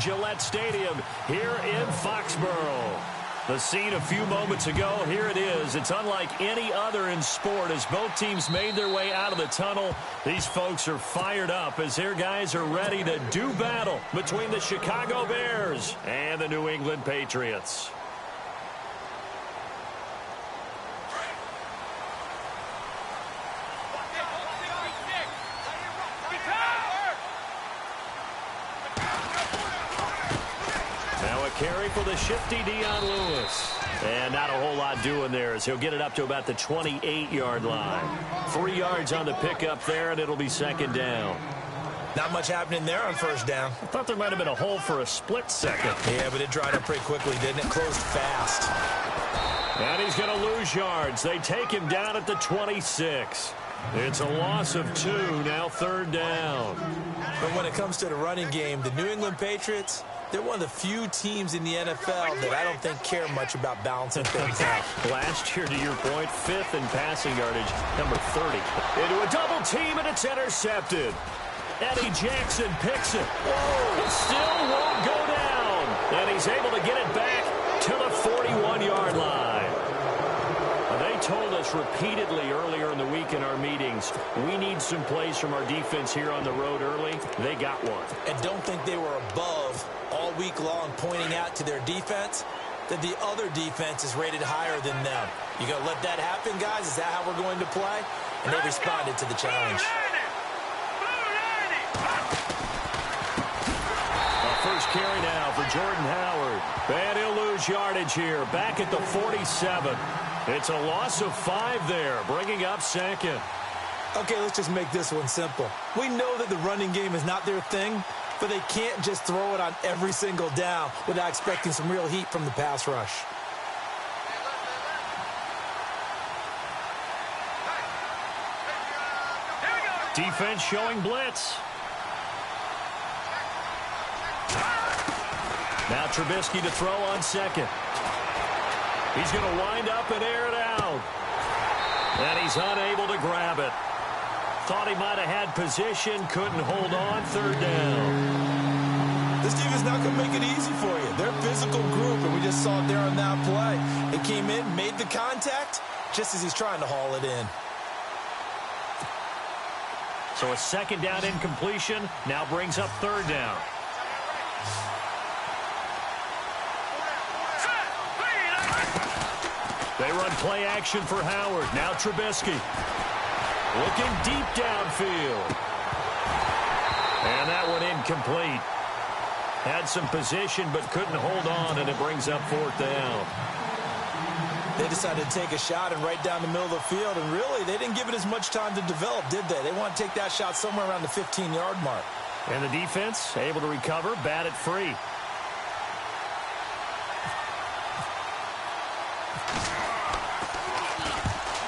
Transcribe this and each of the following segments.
Gillette Stadium here in Foxborough. The scene a few moments ago, here it is. It's unlike any other in sport as both teams made their way out of the tunnel. These folks are fired up as their guys are ready to do battle between the Chicago Bears and the New England Patriots. Carry for the shifty Dion Lewis. And not a whole lot doing there as he'll get it up to about the 28-yard line. 3 yards on the pickup there, and it'll be second down. Not much happening there on first down. I thought there might have been a hole for a split second. Yeah, but it dried up pretty quickly, didn't it? Closed fast. And he's going to lose yards. They take him down at the 26. It's a loss of 2, now third down. But when it comes to the running game, the New England Patriots, they're one of the few teams in the NFL that I don't think care much about balancing things out. Last year, to your point, 5th in passing yardage, number 30. Into a double team, and it's intercepted. Eddie Jackson picks it. Whoa! It still won't go down. And he's able to get it back to the 41-yard line. They told us repeatedly earlier in the week in our meetings, we need some plays from our defense here on the road early. They got one. And don't think they were above all week long pointing out to their defense that the other defense is rated higher than them. You going to let that happen, guys? Is that how we're going to play? And they responded to the challenge. First carry now for Jordan Howard. And he'll lose yardage here. Back at the 47. It's a loss of 5 there, bringing up second. Okay, let's just make this one simple. We know that the running game is not their thing, but they can't just throw it on every single down without expecting some real heat from the pass rush. Defense showing blitz. Now Trubisky to throw on second. He's going to wind up and air it out. And he's unable to grab it. Thought he might have had position, couldn't hold on, third down. This team is not going to make it easy for you. They're a physical group, and we just saw it there on that play. It came in, made the contact, just as he's trying to haul it in. So a second down incompletion now brings up third down. They run play action for Howard. Now Trubisky. Looking deep downfield. And that one incomplete. Had some position but couldn't hold on, and it brings up fourth down. They decided to take a shot and right down the middle of the field, and really they didn't give it as much time to develop, did they? They want to take that shot somewhere around the 15-yard mark. And the defense able to recover, bat it free.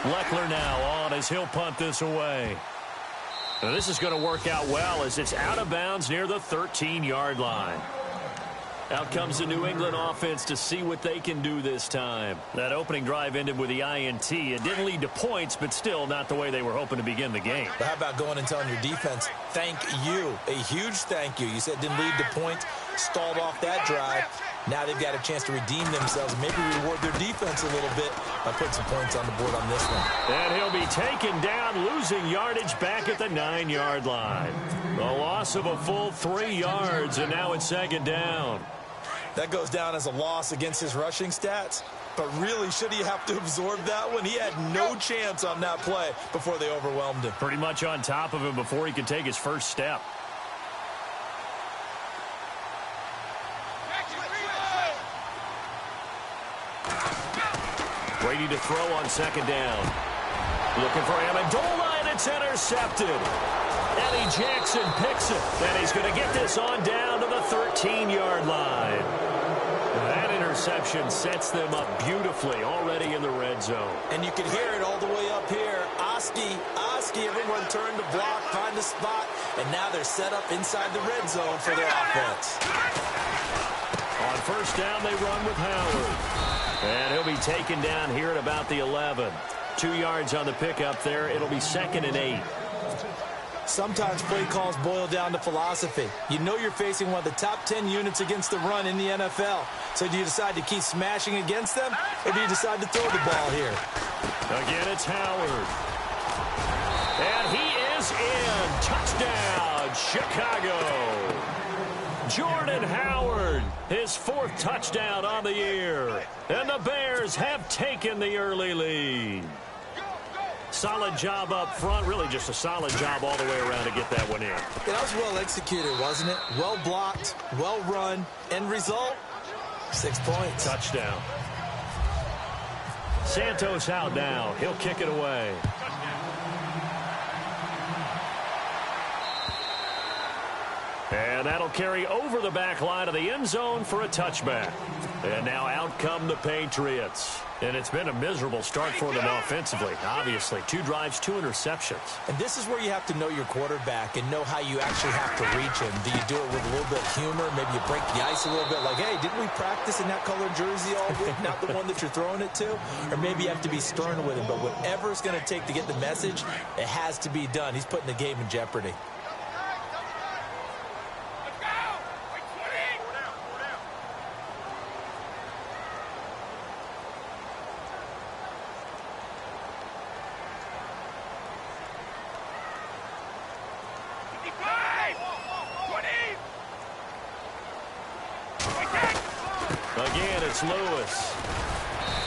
Leckler now on as he'll punt this away. Now this is going to work out well as it's out of bounds near the 13-yard line. Out comes the New England offense to see what they can do this time. That opening drive ended with the INT. It didn't lead to points, but still not the way they were hoping to begin the game. But how about going and telling your defense, thank you, a huge thank you. You said it didn't lead to points, stalled off that drive. Now they've got a chance to redeem themselves and maybe reward their defense a little bit by putting some points on the board on this one. And he'll be taken down, losing yardage back at the 9-yard line. A loss of a full 3 yards, and now it's second down. That goes down as a loss against his rushing stats. But really, should he have to absorb that one? He had no chance on that play before they overwhelmed him. Pretty much on top of him before he could take his first step. Brady to throw on second down. Looking for Amendola, and it's intercepted. Eddie Jackson picks it, and he's going to get this on down to the 13-yard line. That interception sets them up beautifully already in the red zone. And you can hear it all the way up here. Oski, everyone turned to block, find the spot, and now they're set up inside the red zone for their offense. On first down, they run with Howard. And he'll be taken down here at about the 11. 2 yards on the pickup there. It'll be 2nd and 8. Sometimes play calls boil down to philosophy. You know you're facing one of the top 10 units against the run in the NFL. So do you decide to keep smashing against them, or do you decide to throw the ball here? Again, it's Howard. And he is in. Touchdown, Chicago. Jordan Howard, his 4th touchdown on the year. And the Bears have taken the early lead. Solid job up front. Really just a solid job all the way around to get that one in. That was well executed, wasn't it? Well blocked, well run. End result, 6 points. Touchdown. Santos out now. He'll kick it away. And that'll carry over the back line of the end zone for a touchback. And now out come the Patriots. And it's been a miserable start for them offensively, obviously. 2 drives, 2 interceptions. And this is where you have to know your quarterback and know how you actually have to reach him. Do you do it with a little bit of humor? Maybe you break the ice a little bit like, hey, didn't we practice in that colored jersey all week? Not the one that you're throwing it to? Or maybe you have to be stern with him. But whatever it's going to take to get the message, it has to be done. He's putting the game in jeopardy. Again, it's Lewis.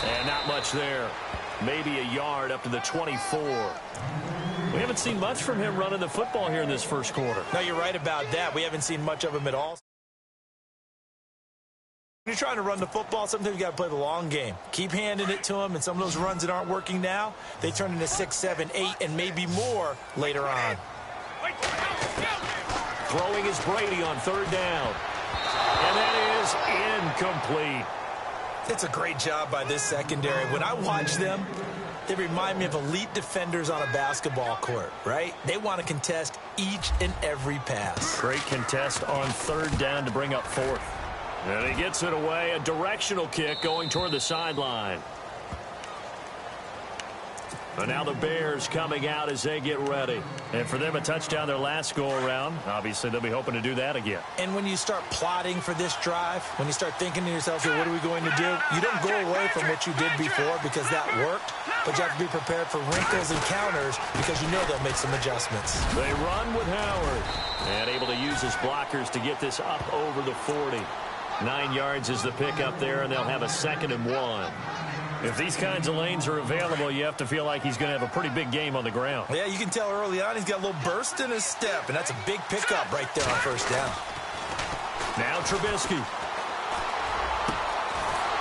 And not much there. Maybe a yard up to the 24. We haven't seen much from him running the football here in this first quarter. No, you're right about that. We haven't seen much of him at all. When you're trying to run the football, sometimes you got to play the long game. Keep handing it to him, and some of those runs that aren't working now, they turn into 6, 7, 8, and maybe more later on. Throwing is Brady on 3rd down. And that is incomplete. It's a great job by this secondary. When I watch them, they remind me of elite defenders on a basketball court, right? They want to contest each and every pass. Great contest on 3rd down to bring up 4th. And he gets it away. A directional kick going toward the sideline. But now the Bears coming out as they get ready. And for them, a touchdown their last go-around. Obviously, they'll be hoping to do that again. And when you start plotting for this drive, when you start thinking to yourself, hey, what are we going to do? You don't go away from what you did before because that worked. But you have to be prepared for wrinkles and counters because you know they'll make some adjustments. They run with Howard. And able to use his blockers to get this up over the 40. 9 yards is the pickup there, and they'll have a 2nd and 1. If these kinds of lanes are available, you have to feel like he's going to have a pretty big game on the ground. Yeah, you can tell early on he's got a little burst in his step, and that's a big pickup right there on 1st down. Now Trubisky.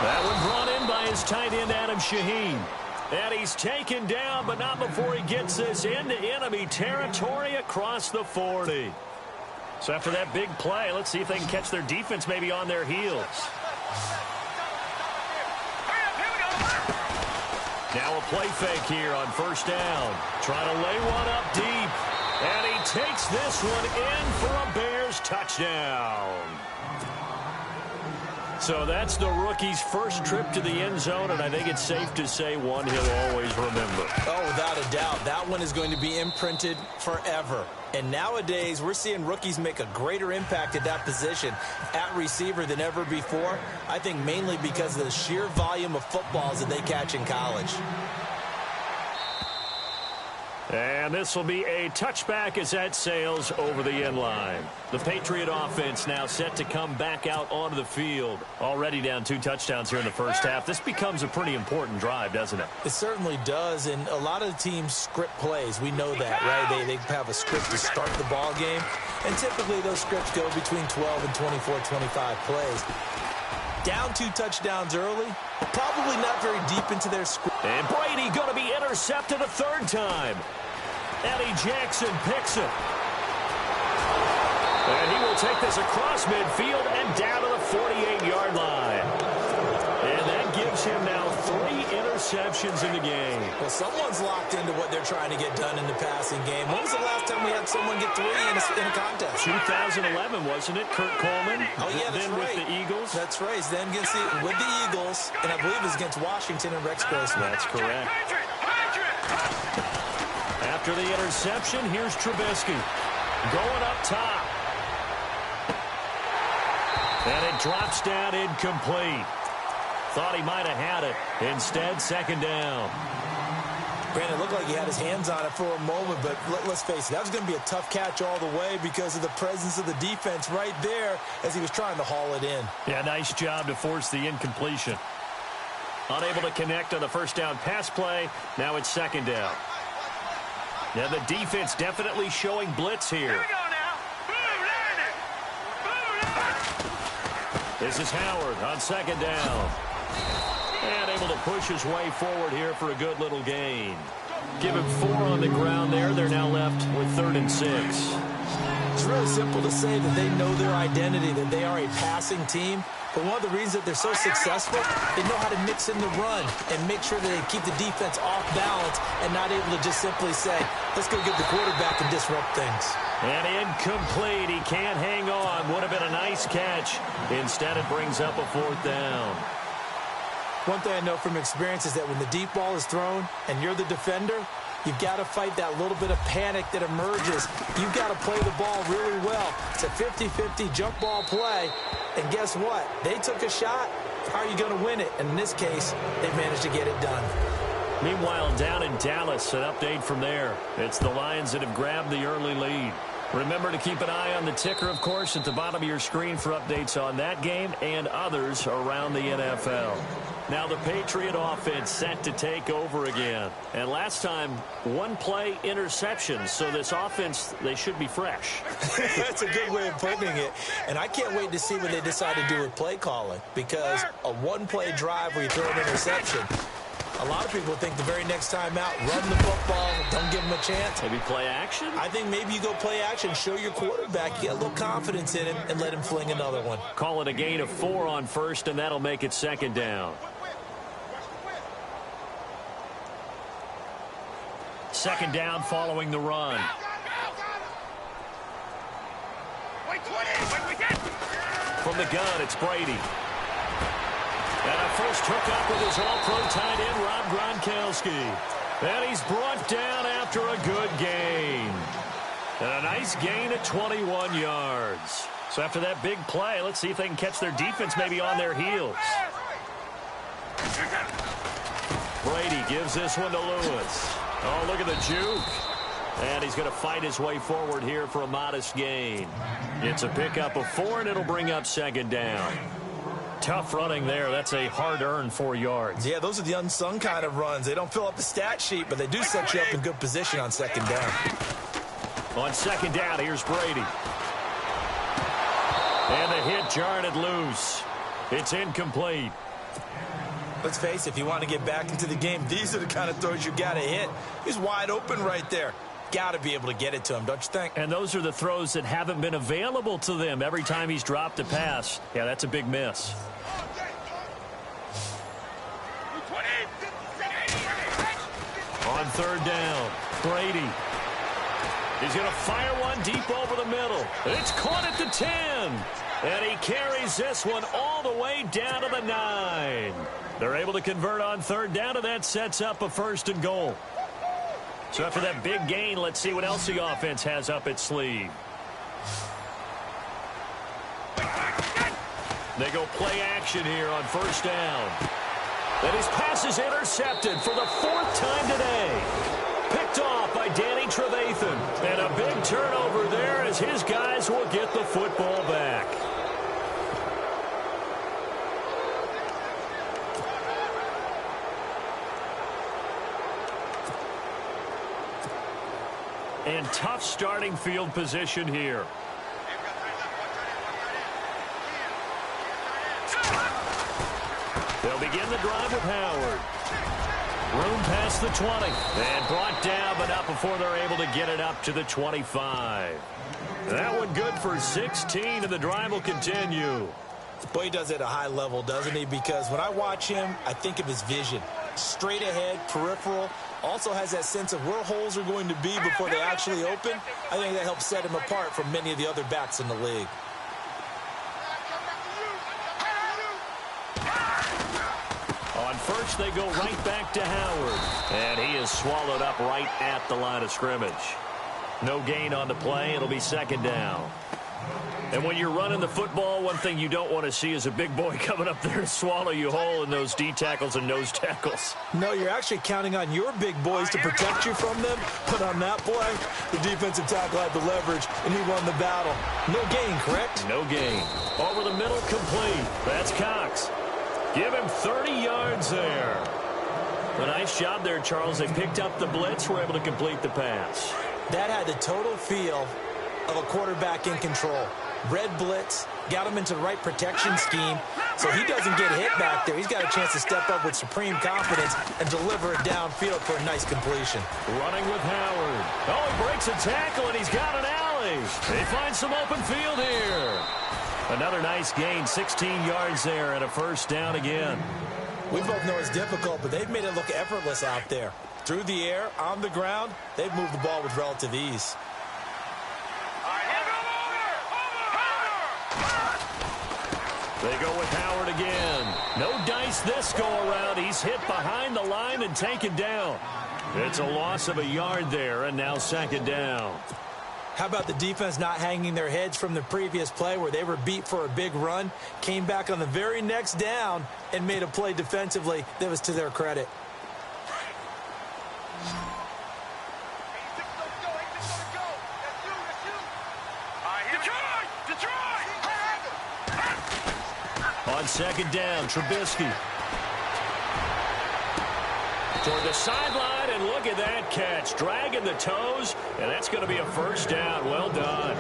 That one brought in by his tight end, Adam Shaheen. And he's taken down, but not before he gets this into enemy territory across the 40. So after that big play, let's see if they can catch their defense maybe on their heels. Now a play fake here on 1st down. Trying to lay one up deep. And he takes this one in for a Bears touchdown. So that's the rookie's first trip to the end zone, and I think it's safe to say one he'll always remember. Oh, without a doubt. That one is going to be imprinted forever. And nowadays, we're seeing rookies make a greater impact at that position at receiver than ever before. I think mainly because of the sheer volume of footballs that they catch in college. And this will be a touchback as that sails over the end line. The Patriot offense now set to come back out onto the field. Already down 2 touchdowns here in the first half. This becomes a pretty important drive, doesn't it? It certainly does, and a lot of the teams script plays. We know that, right? They have a script to start the ball game, and typically those scripts go between 12 and 24, 25 plays. Down 2 touchdowns early, probably not very deep into their script. And Brady going to be intercepted a 3rd time. Eddie Jackson picks it. And he will take this across midfield and down to the 48-yard line. And that gives him now 3 interceptions in the game. Well, someone's locked into what they're trying to get done in the passing game. When was the last time we had someone get 3 in a contest? 2011, wasn't it? Kurt Coleman. Oh, yeah, that's then right. With the Eagles. That's right. Then with the Eagles, and I believe it was against Washington and Rex Grossman. That's correct. After After the interception, here's Trubisky. Going up top. And it drops down incomplete. Thought he might have had it. Instead, second down. Brandon, it looked like he had his hands on it for a moment, but let's face it, that was going to be a tough catch all the way because of the presence of the defense right there as he was trying to haul it in. Yeah, nice job to force the incompletion. Unable to connect on the first down pass play. Now it's second down. Now the defense definitely showing blitz here. Here we go now. This is Howard on second down. And able to push his way forward here for a good little gain. Give him 4 on the ground there. They're now left with 3rd and 6. It's really simple to say that they know their identity, that they are a passing team. But one of the reasons that they're so successful, they know how to mix in the run and make sure that they keep the defense off balance and not able to just simply say, let's go get the quarterback and disrupt things. And incomplete. He can't hang on. Would have been a nice catch. Instead, it brings up a 4th down. One thing I know from experience is that when the deep ball is thrown and you're the defender, you've got to fight that little bit of panic that emerges. You've got to play the ball really well. It's a 50-50 jump ball play. And guess what? They took a shot. How are you going to win it? And in this case, they managed to get it done. Meanwhile, down in Dallas, an update from there. It's the Lions that have grabbed the early lead. Remember to keep an eye on the ticker, of course, at the bottom of your screen for updates on that game and others around the NFL. Now the Patriot offense set to take over again. And last time, 1-play interception. So this offense, they should be fresh. That's a good way of putting it. And I can't wait to see what they decide to do with play calling. Because a 1-play drive where you throw an interception, a lot of people think the very next time out, run the football, don't give them a chance. Maybe play action? I think maybe you go play action, show your quarterback, you get a little confidence in him, and let him fling another one. Call it a gain of 4 on first, and that'll make it second down. Second down following the run. From the gun, it's Brady. And a first hookup with his all-pro tight end, Rob Gronkowski. And he's brought down after a good gain. And a nice gain at 21 yards. So after that big play, let's see if they can catch their defense maybe on their heels. Brady gives this one to Lewis. Oh, look at the juke. And he's going to fight his way forward here for a modest gain. It's a pickup of 4, and it'll bring up second down. Tough running there. That's a hard-earned 4 yards. Yeah, those are the unsung kind of runs. They don't fill up the stat sheet, but they do set you up in good position on second down. On second down, here's Brady. And the hit jarred it loose. It's incomplete. Let's face it, if you want to get back into the game, these are the kind of throws you got to hit. He's wide open right there. Got to be able to get it to him, don't you think? And those are the throws that haven't been available to them every time he's dropped a pass. Yeah, that's a big miss. On third down, Brady. He's going to fire one deep over the middle. It's caught at the 10. And he carries this one all the way down to the 9. They're able to convert on third down, and that sets up a 1st and goal. So after that big gain, let's see what else the offense has up its sleeve. They go play action here on first down. And his pass is intercepted for the 4th time today. Picked off by Danny Trevathan. And a big turnover there as his guys will get the football back. And tough starting field position here. They'll begin the drive with Howard. Room past the 20. And brought down, but not before they're able to get it up to the 25. That one good for 16, and the drive will continue. Boy, he does it at a high level, doesn't he? Because when I watch him, I think of his vision. Straight ahead, peripheral. Also has that sense of where holes are going to be before they actually open. I think that helps set him apart from many of the other backs in the league. On first, they go right back to Howard. And he is swallowed up right at the line of scrimmage. No gain on the play. It'll be second down. And when you're running the football, one thing you don't want to see is a big boy coming up there to swallow you whole in those D tackles and nose tackles. No, you're actually counting on your big boys to protect you from them. But on that play, the defensive tackle had the leverage, and he won the battle. No gain, correct? No gain. Over the middle, complete. That's Cox. Give him 30 yards there. A nice job there, Charles. They picked up the blitz, were able to complete the pass. That had the total feel of a quarterback in control. Red blitz, got him into the right protection scheme, so he doesn't get hit back there. He's got a chance to step up with supreme confidence and deliver it downfield for a nice completion. Running with Howard. Oh, he breaks a tackle, and he's got an alley. They find some open field here. Another nice gain, 16 yards there, and a first down again. We both know it's difficult, but they've made it look effortless out there. Through the air, on the ground, they've moved the ball with relative ease. They go with Howard again. No dice this go-around. He's hit behind the line and taken down. It's a loss of a yard there, and now second down. How about the defense not hanging their heads from the previous play where they were beat for a big run, came back on the very next down, and made a play defensively that was to their credit. On second down, Trubisky. Toward the sideline, and look at that catch. Dragging the toes, and that's going to be a first down. Well done.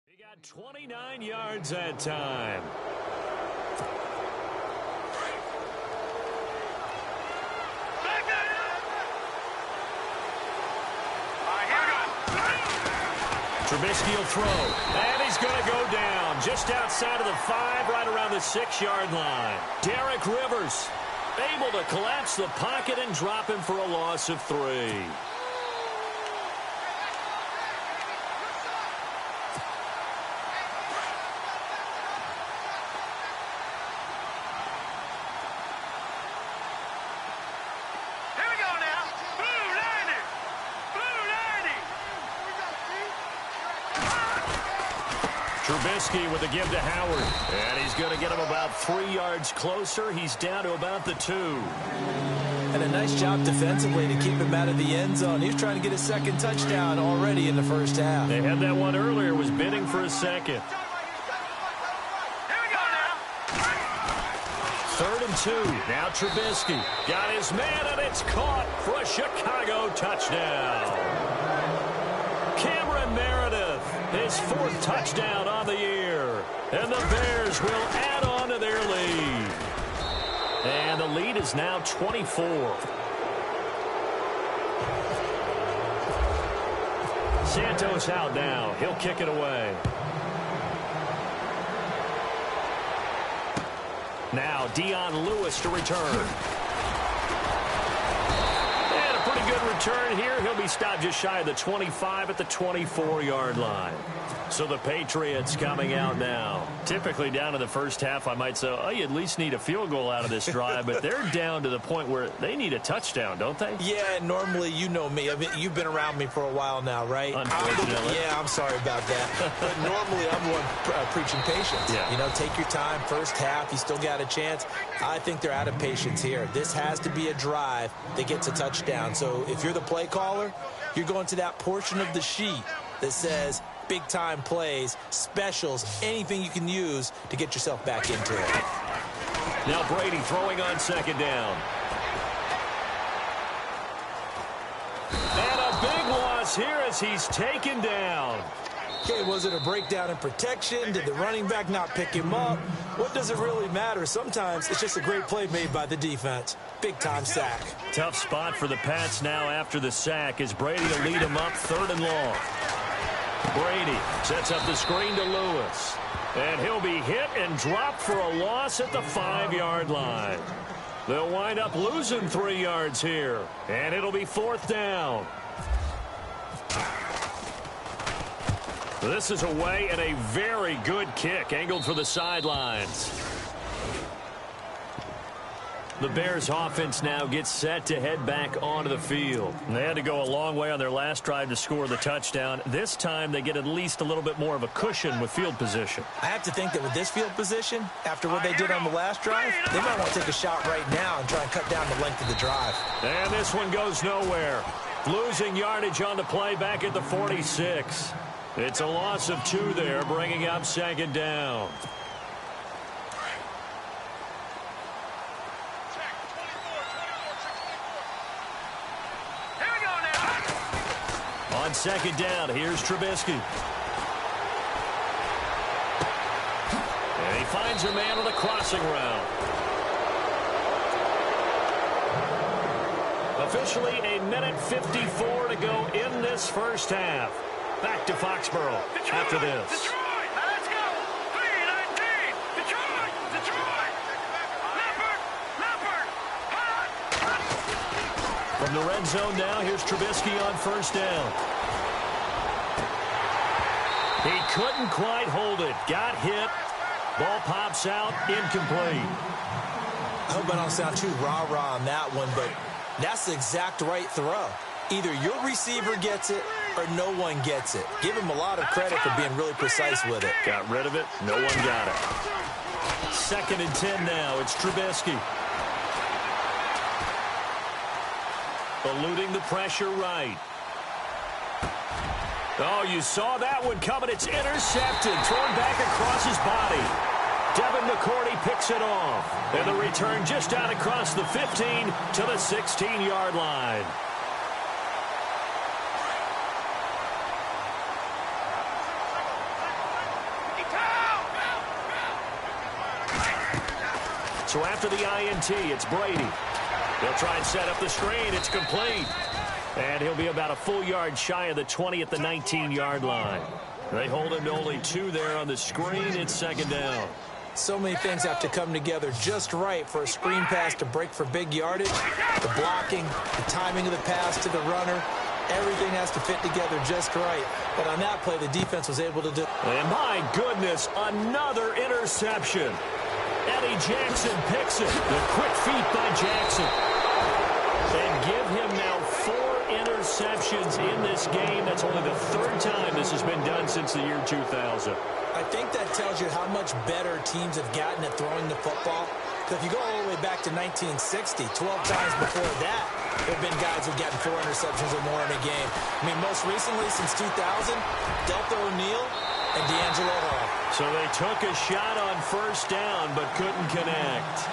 He got 29 yards that time. Trubisky will throw, and he's going to go down just outside of the 5, right around the 6-yard line. Derek Rivers able to collapse the pocket and drop him for a loss of 3. Trubisky with a give to Howard. And he's going to get him about 3 yards closer. He's down to about the 2. And a nice job defensively to keep him out of the end zone. He was trying to get a second touchdown already in the first half. They had that one earlier, was bidding for a second. 3rd and 2. Now Trubisky got his man, and it's caught for a Chicago touchdown. Cameron Meredith, his 4th touchdown on the year. And the Bears will add on to their lead. And the lead is now 24. Santos out now. He'll kick it away. Now Dion Lewis to return. And a pretty good return here. He'll be stopped just shy of the 25 at the 24-yard line. So the Patriots coming out now. Typically down in the first half, I might say, oh, you at least need a field goal out of this drive. But they're down to the point where they need a touchdown, don't they? Yeah, normally, you know me. I mean, you've been around me for a while now, right? Unfortunately. Yeah, I'm sorry about that. But normally, I'm the one preaching patience. Yeah. You know, take your time. First half, you still got a chance. I think they're out of patience here. This has to be a drive that gets a touchdown. So if you're the play caller, you're going to that portion of the sheet that says big-time plays, specials, anything you can use to get yourself back into it. Now Brady throwing on second down. And a big loss here as he's taken down. Okay, was it a breakdown in protection? Did the running back not pick him up? What does it really matter? Sometimes it's just a great play made by the defense. Big-time sack. Tough spot for the Pats now after the sack as Brady to lead them up 3rd and long. Brady sets up the screen to Lewis. And he'll be hit and dropped for a loss at the 5-yard line. They'll wind up losing 3 yards here. And it'll be 4th down. This is away and a very good kick angled for the sidelines. The Bears offense now gets set to head back onto the field. They had to go a long way on their last drive to score the touchdown. This time they get at least a little bit more of a cushion with field position. I have to think that with this field position, after what they did on the last drive, they might want to take a shot right now and try and cut down the length of the drive. And this one goes nowhere. Losing yardage on the play back at the 46. It's a loss of 2 there, bringing up 2nd down. On 2nd down, here's Trubisky. And he finds a man on the crossing route. Officially a minute 54 to go in this first half. Back to Foxborough after this. Detroit, let's go. 3-19. Detroit. Leopard. From the red zone now, here's Trubisky on 1st down. He couldn't quite hold it. Got hit. Ball pops out. Incomplete. I hope I don't sound too rah-rah on that one, but that's the exact right throw. Either your receiver gets it or no one gets it. Give him a lot of credit for being really precise with it. Got rid of it. No one got it. 2nd and 10 now. It's Trubisky. Eluding the pressure right. Oh, you saw that one coming. It's intercepted. Thrown back across his body. Devin McCourty picks it off. And the return just out across the 15 to the 16-yard line. So after the INT, it's Brady. They'll try and set up the screen. It's complete. And he'll be about a full yard shy of the 20 at the 19-yard line. They hold him to only 2 there on the screen. It's 2nd down. So many things have to come together just right for a screen pass to break for big yardage. The blocking, the timing of the pass to the runner, everything has to fit together just right. But on that play, the defense was able to do. And my goodness, another interception. Eddie Jackson picks it. The quick feet by Jackson. And give him now 4 interceptions in this game. That's only the 3rd time this has been done since the year 2000. I think that tells you how much better teams have gotten at throwing the football. Because if you go all the way back to 1960, 12 times before that, there have been guys who've gotten 4 interceptions or more in a game. I mean, most recently, since 2000, Delta O'Neal and D'Angelo Hall. So they took a shot on 1st down, but couldn't connect.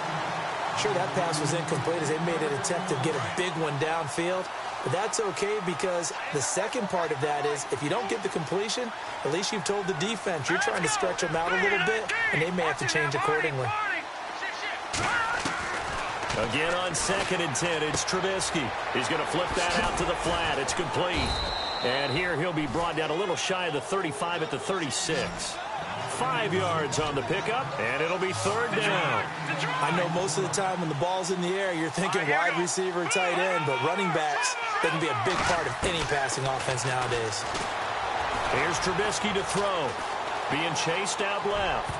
Sure, that pass was incomplete as they made an attempt to get a big one downfield. But that's okay because the second part of that is if you don't get the completion, at least you've told the defense you're trying to stretch them out a little bit, and they may have to change accordingly. Again on 2nd and 10, it's Trubisky. He's going to flip that out to the flat. It's complete. And here he'll be brought down a little shy of the 35 at the 36. 5 yards on the pickup, and it'll be 3rd down. I know most of the time when the ball's in the air, you're thinking wide receiver, tight end, but running backs, they can be a big part of any passing offense nowadays. Here's Trubisky to throw. Being chased out left.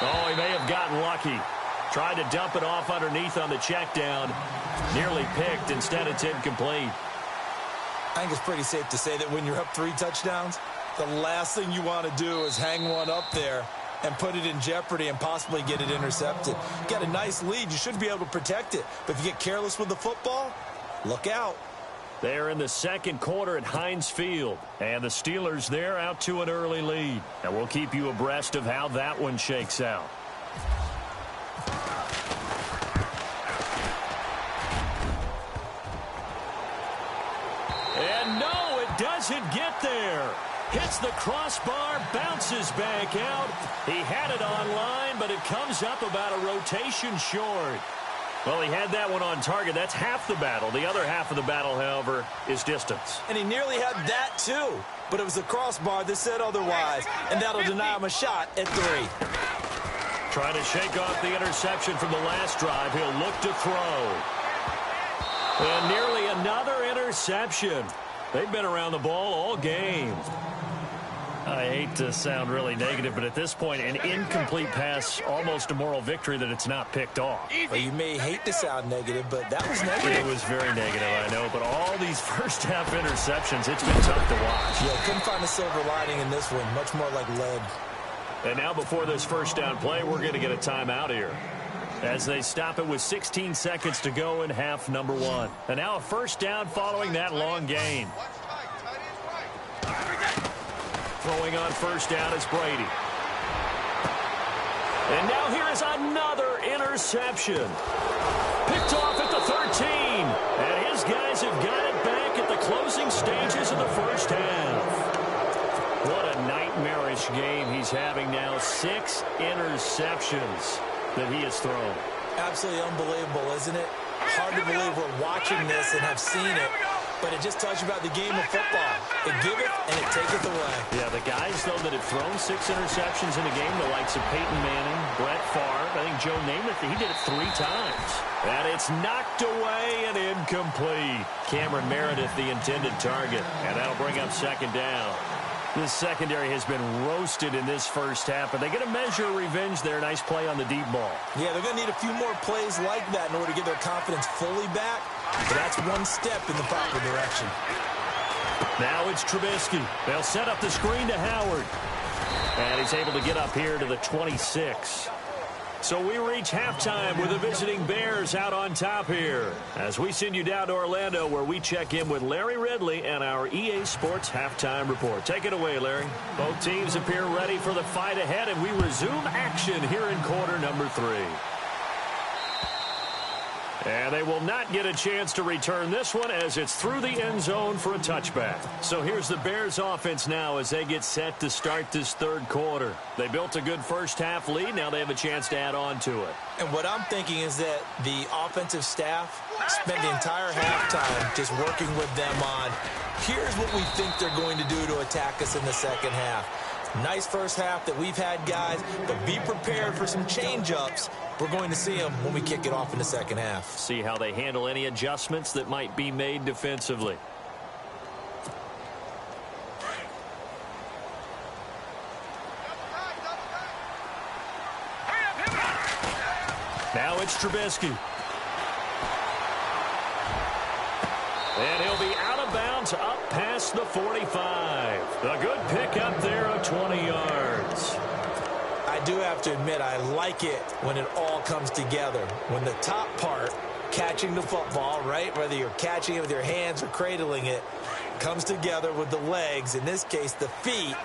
Oh, he may have gotten lucky. Tried to dump it off underneath on the check down. Nearly picked. Instead, it's incomplete. I think it's pretty safe to say that when you're up 3 touchdowns, the last thing you want to do is hang one up there and put it in jeopardy and possibly get it intercepted. You got a nice lead. You should be able to protect it. But if you get careless with the football, look out. They're in the 2nd quarter at Heinz Field. And the Steelers there out to an early lead. And we'll keep you abreast of how that one shakes out. And no, it doesn't get there. Hits the crossbar, bounces back out. He had it online, but it comes up about a rotation short. Well, he had that one on target. That's half the battle. The other half of the battle, however, is distance. And he nearly had that, too. But it was the crossbar that said otherwise. And that'll deny him a shot at 3. Trying to shake off the interception from the last drive. He'll look to throw. And nearly another interception. They've been around the ball all game. I hate to sound really negative, but at this point, an incomplete pass, almost a moral victory that it's not picked off. Well, you may hate to sound negative, but that was negative. It was very negative, I know, but all these first-half interceptions, it's been tough to watch. Yeah, couldn't find a silver lining in this one, much more like lead. And now before this first down play, we're going to get a timeout here, as they stop it with 16 seconds to go in half number 1. And now a first down following that long gain. Throwing on first down is Brady. And now here is another interception. Picked off at the 13. And his guys have got it back at the closing stages of the first half. What a nightmarish game he's having now. 6 interceptions that he has thrown. Absolutely unbelievable, isn't it? Hard to believe we're watching this and have seen it. But it just tells you about the game of football. It giveth and it taketh away. Yeah, the guys, though, that have thrown 6 interceptions in a game, the likes of Peyton Manning, Brett Favre, I think Joe Namath, he did it 3 times. And it's knocked away and incomplete. Cameron Meredith, the intended target. And that'll bring up second down. This secondary has been roasted in this first half, but they get a measure of revenge there. Nice play on the deep ball. Yeah, they're going to need a few more plays like that in order to get their confidence fully back. But that's one step in the proper direction. Now it's Trubisky. They'll set up the screen to Howard. And he's able to get up here to the 26. So we reach halftime with the visiting Bears out on top here, as we send you down to Orlando, where we check in with Larry Ridley and our EA Sports Halftime Report. Take it away, Larry. Both teams appear ready for the fight ahead, and we resume action here in quarter number 3. And they will not get a chance to return this one, as it's through the end zone for a touchback. So here's the Bears offense now as they get set to start this third quarter. They built a good first half lead. Now they have a chance to add on to it. And what I'm thinking is that the offensive staff spent the entire halftime just working with them on, here's what we think they're going to do to attack us in the second half. Nice first half that we've had, guys, but be prepared for some change-ups. We're going to see them when we kick it off in the second half. See how they handle any adjustments that might be made defensively. Now it's Trubisky. And he'll be out of bounds up past the 45. A good pickup there of 20 yards. I do have to admit, I like it when it all comes together. When the top part, catching the football, right, whether you're catching it with your hands or cradling it, comes together with the legs, in this case the feet,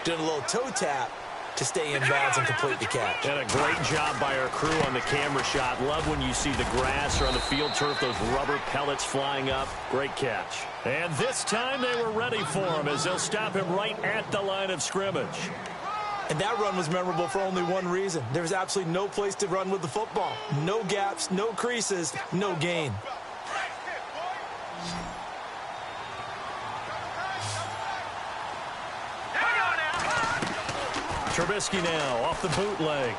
doing a little toe tap to stay in bounds and complete the catch. And a great job by our crew on the camera shot. Love when you see the grass or on the field turf, those rubber pellets flying up. Great catch. And this time they were ready for him, as they'll stop him right at the line of scrimmage. And that run was memorable for only one reason. There was absolutely no place to run with the football. No gaps, no creases, no gain. Trubisky now off the bootleg.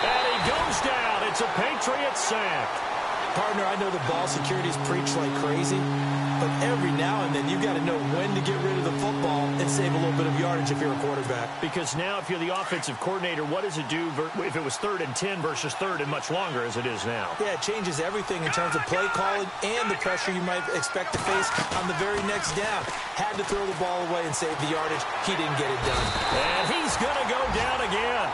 And he goes down. It's a Patriots sack. Partner, I know the ball security's preached like crazy, but every now and then you got to know when to get rid of the football and save a little bit of yardage if you're a quarterback. Because now if you're the offensive coordinator, what does it do if it was 3rd and 10 versus 3rd and much longer as it is now? Yeah, it changes everything in terms of play calling and the pressure you might expect to face on the very next down. Had to throw the ball away and save the yardage. He didn't get it done. And he's going to go down again.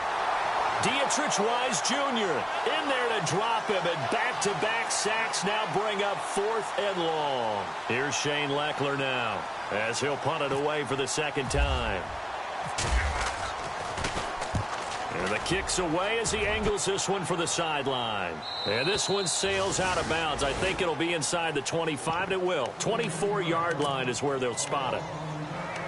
Dietrich Wise Jr. in there to drop him, and back-to-back sacks now bring up 4th and long. Here's Shane Leckler now, as he'll punt it away for the second time. And the kick's away as he angles this one for the sideline. And this one sails out of bounds. I think it'll be inside the 25. It will. 24-yard line is where they'll spot it.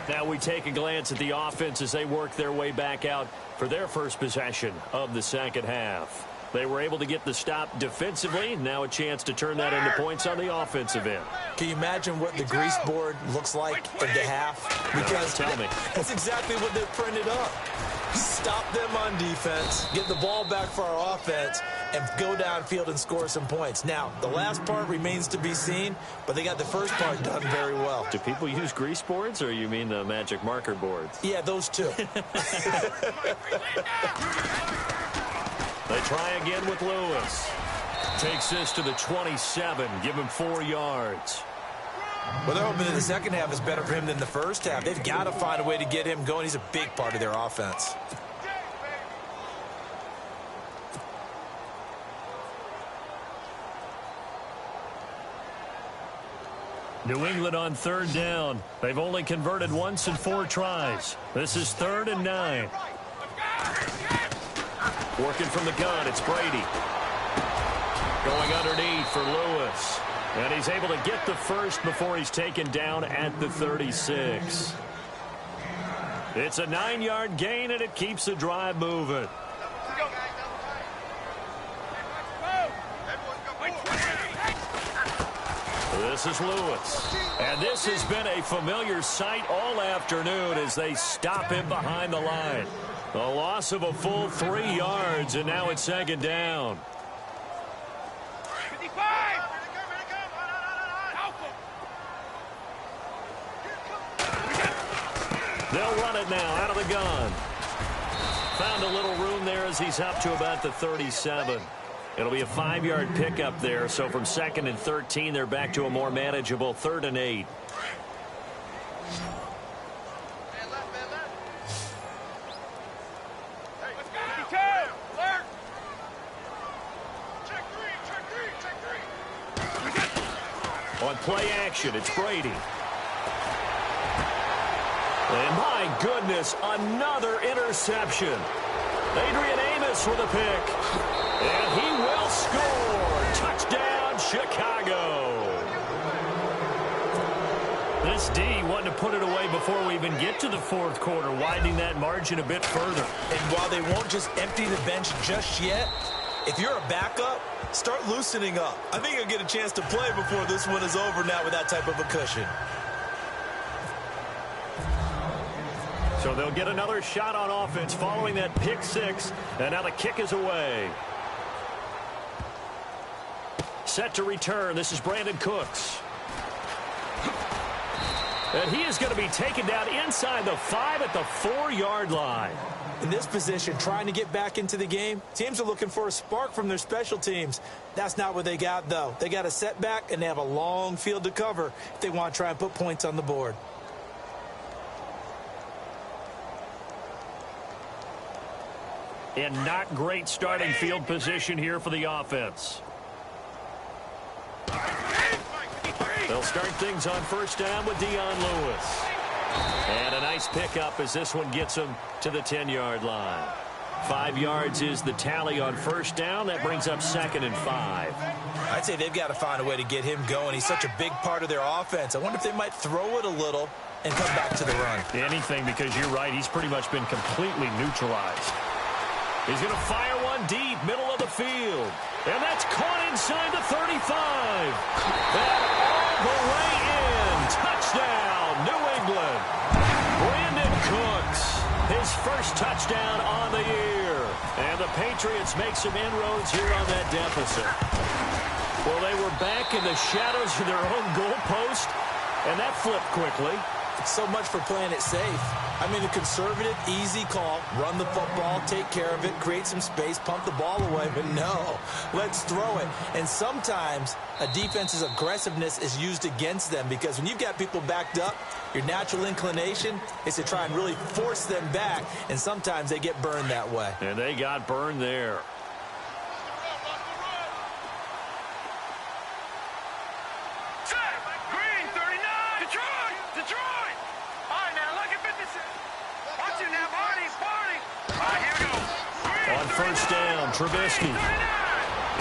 Now we take a glance at the offense as they work their way back out for their first possession of the second half. They were able to get the stop defensively. Now a chance to turn that into points on the offensive end. Can you imagine what the grease board looks like at the half? Because tell me. That's exactly what they've printed up. Stop them on defense, get the ball back for our offense, and go downfield and score some points. Now, the last part remains to be seen, but they got the first part done very well. Do people use grease boards, or you mean the magic marker boards? Yeah, those two. They try again with Lewis. Takes this to the 27. Give him 4 yards. Well, they're hoping that the second half is better for him than the first half. They've got to find a way to get him going. He's a big part of their offense. New England on third down. They've only converted once in 4 tries. This is 3rd and 9. Working from the gun, it's Brady. Going underneath for Lewis. And he's able to get the first before he's taken down at the 36. It's a 9-yard gain, and it keeps the drive moving. This is Lewis. And this has been a familiar sight all afternoon as they stop him behind the line. A loss of a full 3 yards, and now it's 2nd down. They'll run it now out of the gun. Found a little room there as he's up to about the 37. It'll be a 5-yard pickup there, so from 2nd and 13, they're back to a more manageable 3rd and 8. On play action, it's Brady. And my goodness, another interception. Adrian Amos with a pick. And he will score. Touchdown, Chicago. This D wanted to put it away before we even get to the 4th quarter, widening that margin a bit further. And while they won't just empty the bench just yet, if you're a backup, start loosening up. I think you'll get a chance to play before this one is over now with that type of a cushion. So they'll get another shot on offense following that pick 6, and now the kick is away. Set to return. This is Brandon Cooks. And he is going to be taken down inside the 5 at the 4-yard line. In this position, trying to get back into the game, teams are looking for a spark from their special teams. That's not what they got, though. They got a setback, and they have a long field to cover if they want to try and put points on the board. And not great starting field position here for the offense. They'll start things on 1st down with Dion Lewis. And a nice pickup as this one gets him to the 10-yard line. 5 yards is the tally on 1st down. That brings up 2nd and 5. I'd say they've got to find a way to get him going. He's such a big part of their offense. I wonder if they might throw it a little and come back to the run. Anything, because you're right. He's pretty much been completely neutralized. He's going to fire one deep, middle of the field. And that's caught inside the 35. And all the way in. Touchdown, New England. Brandon Cooks, his first touchdown on the year. And the Patriots make some inroads here on that deficit. Well, they were back in the shadows of their own goalpost, and that flipped quickly. So much for playing it safe. I mean, a conservative, easy call, run the football, take care of it, create some space, pump the ball away, but no, let's throw it. And sometimes a defense's aggressiveness is used against them because when you've got people backed up, your natural inclination is to try and really force them back, and sometimes they get burned that way. And they got burned there. On 1st down, Trubisky.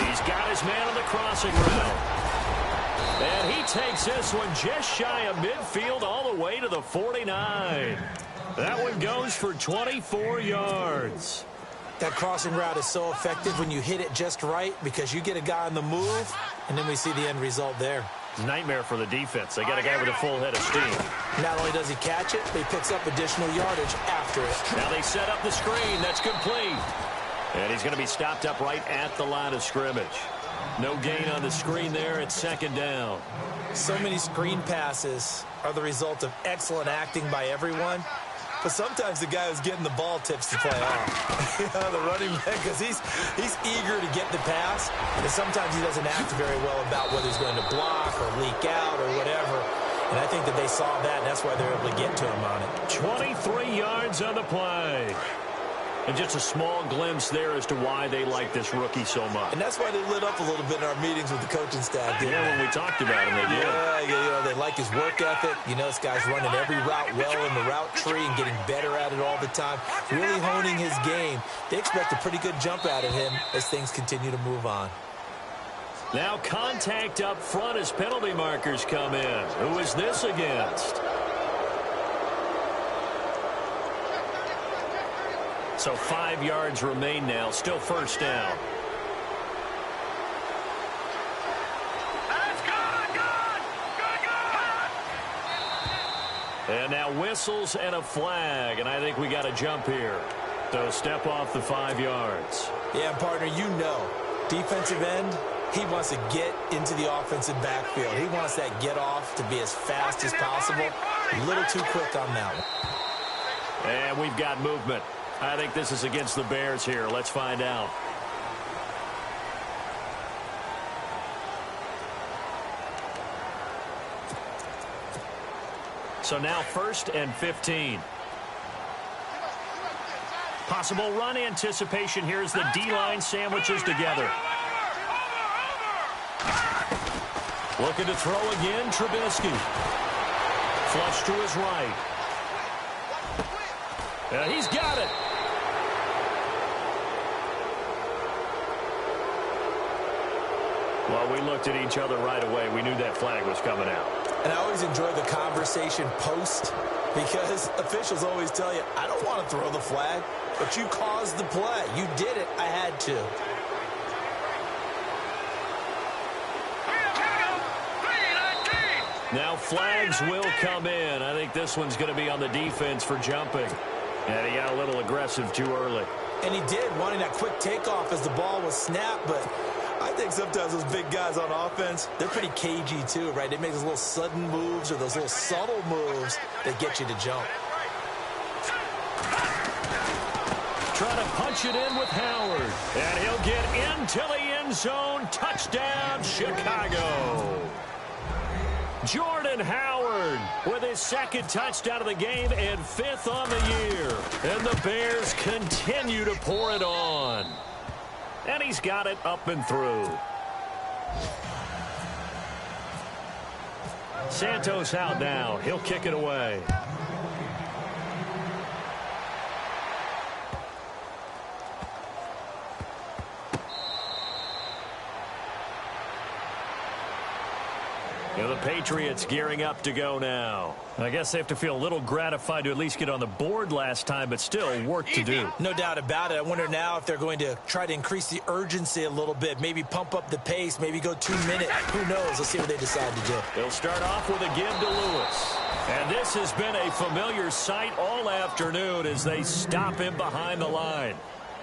He's got his man on the crossing route. And he takes this one just shy of midfield all the way to the 49. That one goes for 24 yards. That crossing route is so effective when you hit it just right because you get a guy on the move, and then we see the end result there. It's a nightmare for the defense. They got a guy with a full head of steam. Not only does he catch it, but he picks up additional yardage after it. Now they set up the screen. That's complete. And he's going to be stopped up right at the line of scrimmage. No gain on the screen there. It's second down. So many screen passes are the result of excellent acting by everyone. But sometimes the guy who's getting the ball tips the play off. The running back, because he's eager to get the pass. And sometimes he doesn't act very well about whether he's going to block or leak out or whatever. And I think that they saw that, and that's why they're able to get to him on it. 23 yards on the play. And just a small glimpse there as to why they like this rookie so much. And that's why they lit up a little bit in our meetings with the coaching staff. Yeah, when we talked about him, they did. Yeah, they like his work ethic. You know, this guy's running every route well in the route tree and getting better at it all the time. Really honing his game. They expect a pretty good jump out of him as things continue to move on. Now contact up front as penalty markers come in. Who is this against? So 5 yards remain now. Still first down. That's good. And now whistles and a flag. And I think we got a jump here. So step off the 5 yards. Yeah, partner, you know, defensive end, he wants to get into the offensive backfield. He wants that get off to be as fast as possible. A little too quick on that one. And we've got movement. I think this is against the Bears here. Let's find out. So now 1st and 15. Possible run anticipation here as the D-line sandwiches together. Looking to throw again, Trubisky. Flush to his right. And he's got it. Well, we looked at each other right away. We knew that flag was coming out. And I always enjoy the conversation post because officials always tell you, I don't want to throw the flag, but you caused the play. You did it. I had to. Now flags will come in. I think this one's going to be on the defense for jumping. And he got a little aggressive too early. And he did, wanting that quick takeoff as the ball was snapped, but I think sometimes those big guys on offense, they're pretty cagey too, right? They make those little sudden moves or those little subtle moves that get you to jump. Trying to punch it in with Howard. And he'll get into the end zone. Touchdown, Chicago. Jordan Howard with his 2nd touchdown of the game and 5th on the year. And the Bears continue to pour it on. And he's got it up and through. Santos out now. He'll kick it away. And the Patriots gearing up to go now. I guess they have to feel a little gratified to at least get on the board last time, but still work to do. No doubt about it. I wonder now if they're going to try to increase the urgency a little bit, maybe pump up the pace, maybe go 2 minutes. Who knows? Let's see what they decide to do. They'll start off with a give to Lewis. And this has been a familiar sight all afternoon as they stop him behind the line.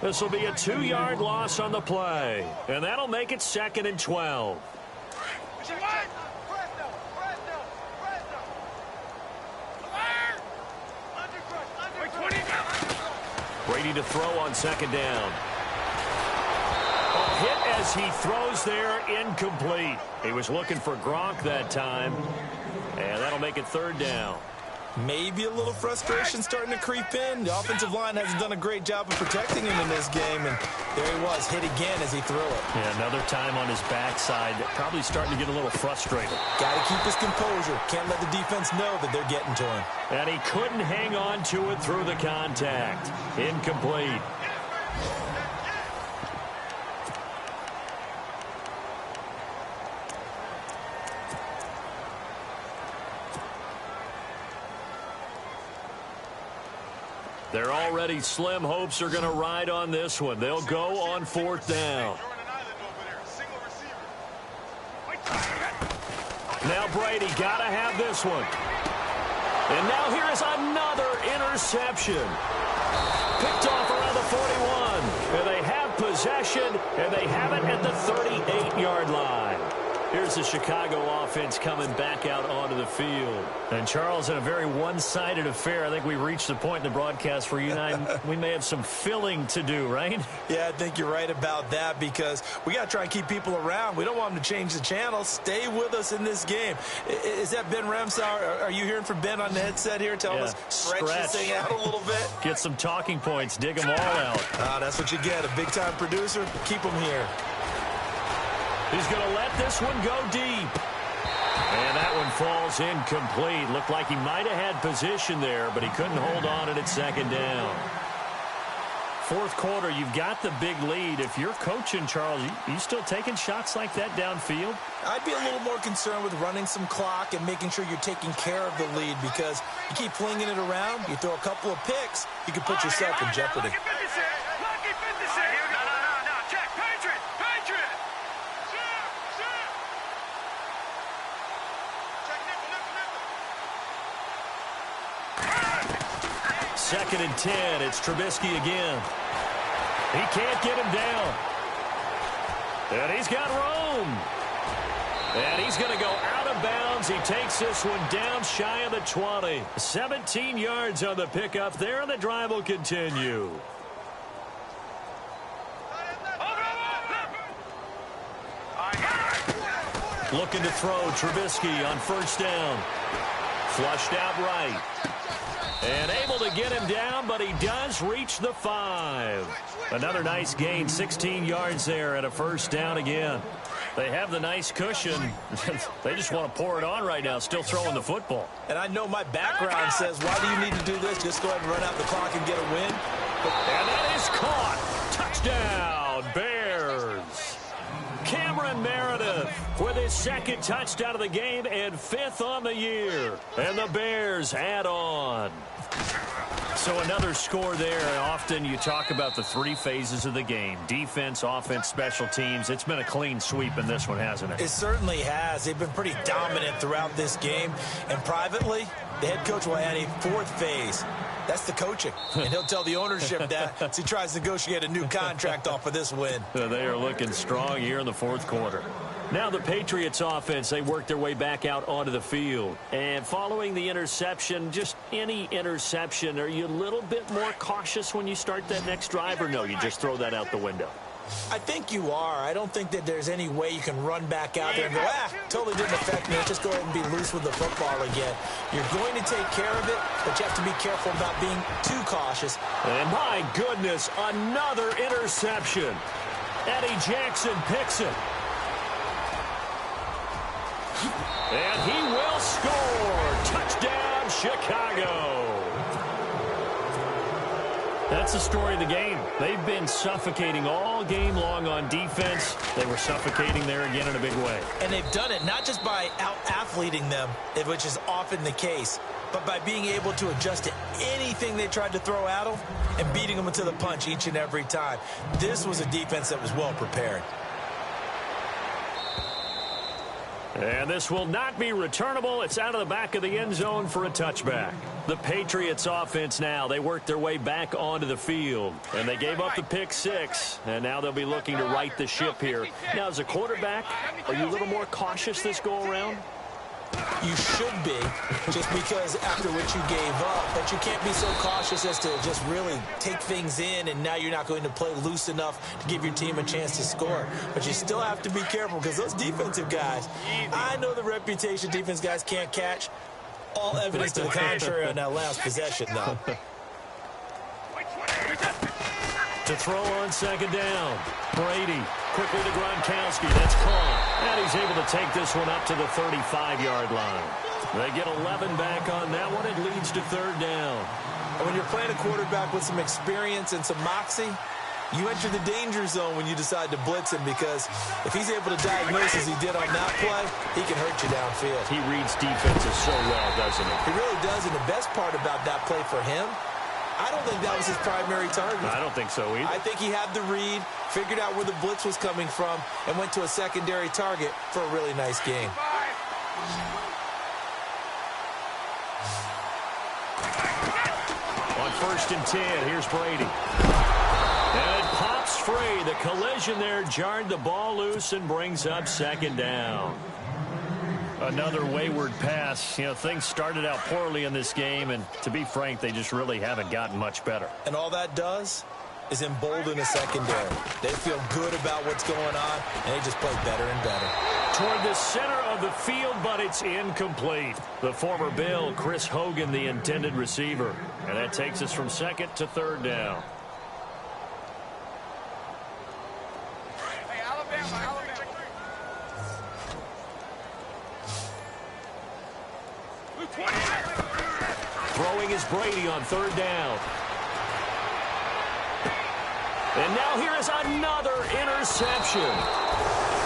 This will be a 2-yard loss on the play. And that'll make it 2nd and 12. Brady to throw on 2nd down. A hit as he throws there, incomplete. He was looking for Gronk that time. And that'll make it 3rd down. Maybe a little frustration starting to creep in. The offensive line hasn't done a great job of protecting him in this game, and there he was, hit again as he threw it. Yeah, another time on his backside, probably starting to get a little frustrated. Got to keep his composure. Can't let the defense know that they're getting to him. And he couldn't hang on to it through the contact. Incomplete. Their already slim hopes are going to ride on this one. They'll go on 4th down. Now Brady got to have this one. And now here is another interception. Picked off around the 41. And they have possession, and they have it at the 38-yard line. Here's the Chicago offense coming back out onto the field. And, Charles, in a very one-sided affair, I think we've reached the point in the broadcast where you and I, we may have some filling to do, right? Yeah, I think you're right about that because we got to try and keep people around. We don't want them to change the channel. Stay with us in this game. Is that Ben Remsauer? Are you hearing from Ben on the headset here telling us stretch this thing out a little bit? Get some talking points. Dig them all out. That's what you get. A big-time producer. Keep them here. He's going to let this one go deep. And that one falls incomplete. Looked like he might have had position there, but he couldn't hold on at 2nd down. 4th quarter, you've got the big lead. If you're coaching, Charles, you still taking shots like that downfield? I'd be a little more concerned with running some clock and making sure you're taking care of the lead because you keep flinging it around, you throw a couple of picks, you can put yourself in jeopardy. Second and 10. It's Trubisky again. He can't get him down. And he's got room. And he's going to go out of bounds. He takes this one down shy of the 20. 17 yards on the pickup there, and the drive will continue. Looking to throw Trubisky on 1st down. Flushed out right. And able to get him down, but he does reach the 5. Another nice gain, 16 yards there at a 1st down again. They have the nice cushion. They just want to pour it on right now, still throwing the football. And I know my background says, why do you need to do this? Just go ahead and run out the clock and get a win. And that is caught. Touchdown, Bears. Cameron Meredith with his 2nd touchdown of the game and 5th on the year. And the Bears add on. So another score there. And often you talk about the 3 phases of the game. Defense, offense, special teams. It's been a clean sweep in this one, hasn't it? It certainly has. They've been pretty dominant throughout this game. And privately, the head coach will add a 4th phase. That's the coaching. And he'll tell the ownership that as he tries to negotiate a new contract off of this win. They are looking strong here in the 4th quarter. Now the Patriots offense, they work their way back out onto the field. And following the interception, just any interception, are you a little bit more cautious when you start that next drive, or no, you just throw that out the window? I think you are. I don't think that there's any way you can run back out there and go, totally didn't affect me. Let's just go ahead and be loose with the football again. You're going to take care of it, but you have to be careful about being too cautious. And my goodness, another interception. Eddie Jackson picks it. And he will score. Touchdown, Chicago. That's the story of the game. They've been suffocating all game long on defense. They were suffocating there again in a big way. And they've done it not just by out-athleting them, which is often the case, but by being able to adjust to anything they tried to throw at them and beating them to the punch each and every time. This was a defense that was well prepared. And this will not be returnable. It's out of the back of the end zone for a touchback. The Patriots offense now, they work their way back onto the field. And they gave up the pick 6. And now they'll be looking to right the ship here. Now, as a quarterback, are you a little more cautious this go-around? You should be, just because after what you gave up, but you can't be so cautious as to just really take things in, and now you're not going to play loose enough to give your team a chance to score. But you still have to be careful because those defensive guys, I know the reputation defense guys can't catch. All evidence to the contrary on that last possession, though. To throw on 2nd down. Brady quickly to Gronkowski. That's caught. And he's able to take this one up to the 35-yard line. They get 11 back on that one. It leads to 3rd down. And when you're playing a quarterback with some experience and some moxie, you enter the danger zone when you decide to blitz him, because if he's able to diagnose as he did on that play, he can hurt you downfield. He reads defenses so well, doesn't he? He really does, and the best part about that play for him, I don't think that was his primary target. I don't think so either. I think he had the read, figured out where the blitz was coming from, and went to a secondary target for a really nice game. On 1st and 10, here's Brady. And it pops free. The collision there jarred the ball loose and brings up 2nd down. Another wayward pass. You know, things started out poorly in this game, and to be frank, they just really haven't gotten much better. And all that does is embolden a secondary. They feel good about what's going on, and they just play better and better. Toward the center of the field, but it's incomplete. The former Bill, Chris Hogan, the intended receiver. And that takes us from 2nd to 3rd down. Throwing is Brady on 3rd down. And now here is another interception.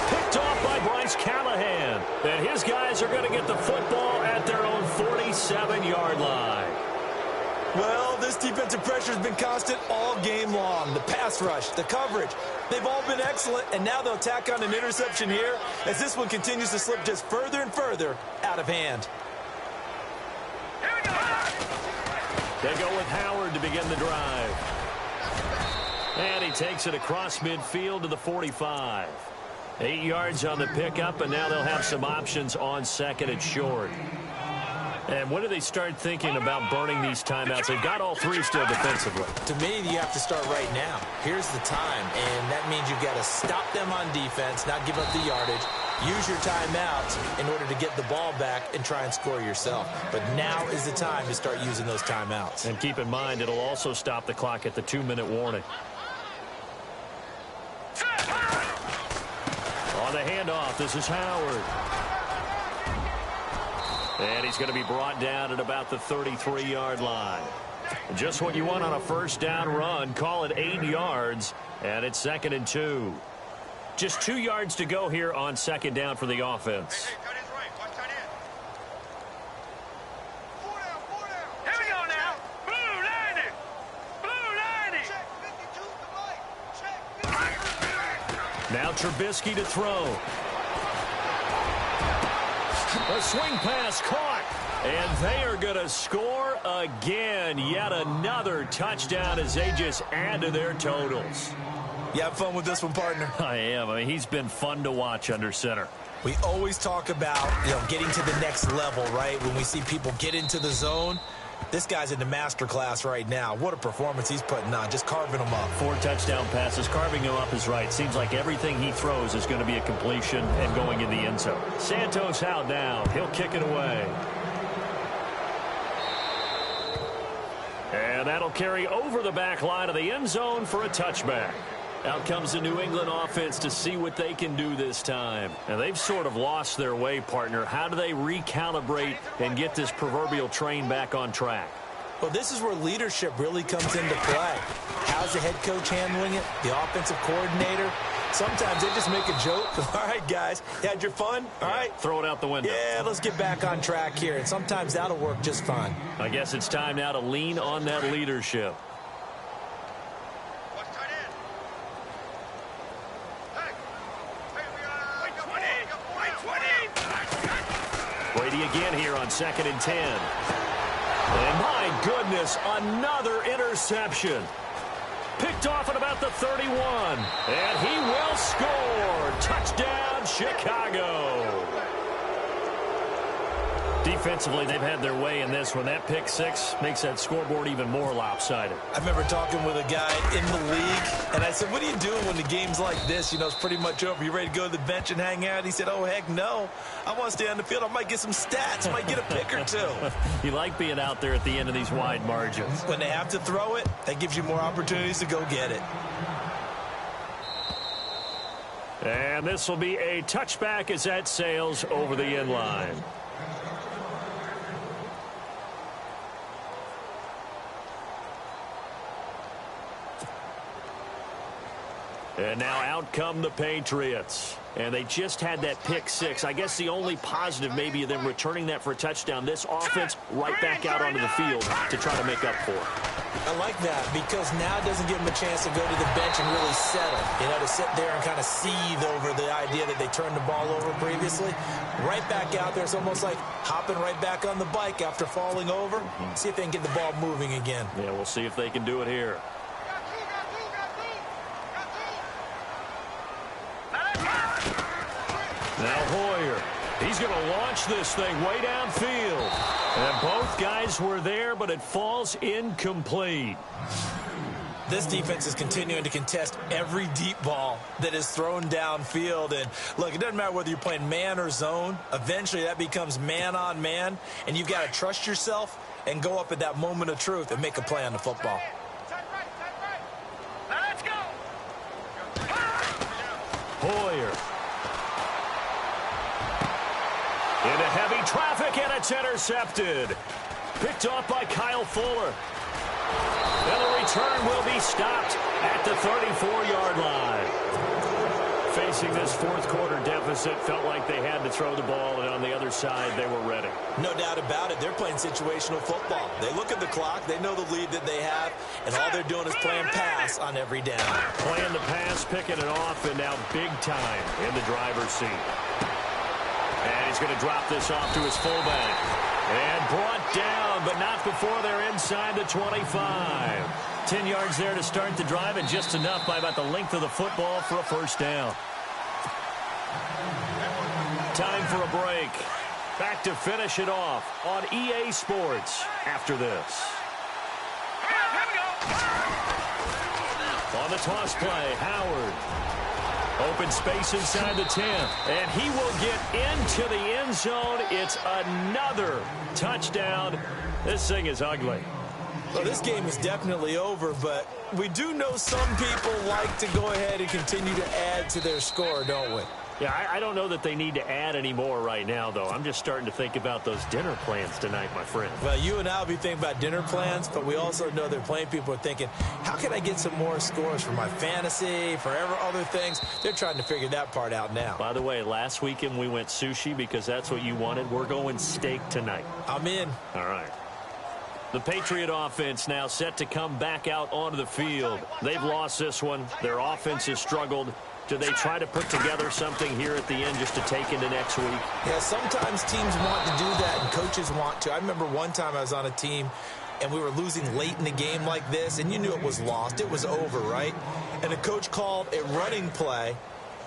Picked off by Bryce Callahan. And his guys are going to get the football at their own 47-yard line. Well, this defensive pressure has been constant all game long. The pass rush, the coverage, they've all been excellent, and now they'll tack on an interception here as this one continues to slip just further and further out of hand. They go with Howard to begin the drive. And he takes it across midfield to the 45. 8 yards on the pickup, and now they'll have some options on 2nd and short. And when do they start thinking about burning these timeouts? They've got all 3 still defensively. To me, you have to start right now. Here's the time, and that means you've got to stop them on defense, not give up the yardage, use your timeouts in order to get the ball back and try and score yourself. But now is the time to start using those timeouts. And keep in mind, it'll also stop the clock at the 2-minute warning. On the handoff, this is Howard. And he's going to be brought down at about the 33-yard line. Just what you want on a 1st down run. Call it 8 yards, and it's 2nd and 2. Just 2 yards to go here on 2nd down for the offense. Here we go now. Blue lining. Blue lining. Now Trubisky to throw. A swing pass caught, and they are going to score again. Yet another touchdown as they just add to their totals. You have fun with this one, partner? I am. I mean, he's been fun to watch under center. We always talk about, getting to the next level, right? When we see people get into the zone, this guy's in the master class right now. What a performance he's putting on, just carving them up. 4 touchdown passes. Carving him up is right. Seems like everything he throws is going to be a completion and going in the end zone. Santos out now. He'll kick it away. And that'll carry over the back line of the end zone for a touchback. Out comes the New England offense to see what they can do this time. And they've sort of lost their way, partner. How do they recalibrate and get this proverbial train back on track? Well, this is where leadership really comes into play. How's the head coach handling it? The offensive coordinator? Sometimes they just make a joke. All right, guys, you had your fun? All right. Throw it out the window. Yeah, let's get back on track here. And sometimes that'll work just fine. I guess it's time now to lean on that leadership. Brady again here on 2nd and 10. And my goodness, another interception. Picked off at about the 31. And he will score. Touchdown, Chicago. Defensively, they've had their way in this one. That pick 6 makes that scoreboard even more lopsided. I remember talking with a guy in the league, and I said, what are you doing when the game's like this? It's pretty much over. You ready to go to the bench and hang out? He said, oh, heck no. I want to stay on the field. I might get some stats. I might get a pick or 2. You like being out there at the end of these wide margins. When they have to throw it, that gives you more opportunities to go get it. And this will be a touchback as that sails over the end line. And now out come the Patriots. And they just had that pick 6. I guess the only positive maybe of them returning that for a touchdown. This offense right back out onto the field to try to make up for it. I like that because now it doesn't give them a chance to go to the bench and really settle. You know, to sit there and kind of seethe over the idea that they turned the ball over previously. Right back out there. It's almost like hopping right back on the bike after falling over. See if they can get the ball moving again. Yeah, we'll see if they can do it here. Now Hoyer. He's going to launch this thing way downfield. And both guys were there, but it falls incomplete. This defense is continuing to contest every deep ball that is thrown downfield. And, look, it doesn't matter whether you're playing man or zone. Eventually, that becomes man on man. And you've got to trust yourself and go up at that moment of truth and make a play on the football. Let's go. Hoyer. Into heavy traffic, and it's intercepted. Picked off by Kyle Fuller. And the return will be stopped at the 34-yard line. Facing this fourth quarter deficit, felt like they had to throw the ball, and on the other side, they were ready. No doubt about it. They're playing situational football. They look at the clock. They know the lead that they have, and all they're doing is playing pass on every down. Playing the pass, picking it off, and now big time in the driver's seat. And he's going to drop this off to his fullback. And brought down, but not before they're inside the 25. 10 yards there to start the drive, and just enough by about the length of the football for a first down. Time for a break. Back to finish it off on EA Sports after this. Here we go. On the toss play, Howard. Open space inside the 10. And he will get into the end zone. It's another touchdown. This thing is ugly. Well, this game is definitely over, but we do know some people like to go ahead and continue to add to their score, don't we? Yeah, I don't know that they need to add any more right now, though. I'm just starting to think about those dinner plans tonight, my friend. Well, you and I will be thinking about dinner plans, but we also know they're playing people are thinking, how can I get some more scores for my fantasy, for other things? They're trying to figure that part out now. By the way, last weekend we went sushi because that's what you wanted. We're going steak tonight. I'm in. All right. The Patriot offense now set to come back out onto the field. They've lost this one. Their offense has struggled. Do they try to put together something here at the end just to take into next week? Yeah, sometimes teams want to do that and coaches want to. I remember one time I was on a team and we were losing late in the game like this, and you knew it was lost. It was over, right? And the coach called a running play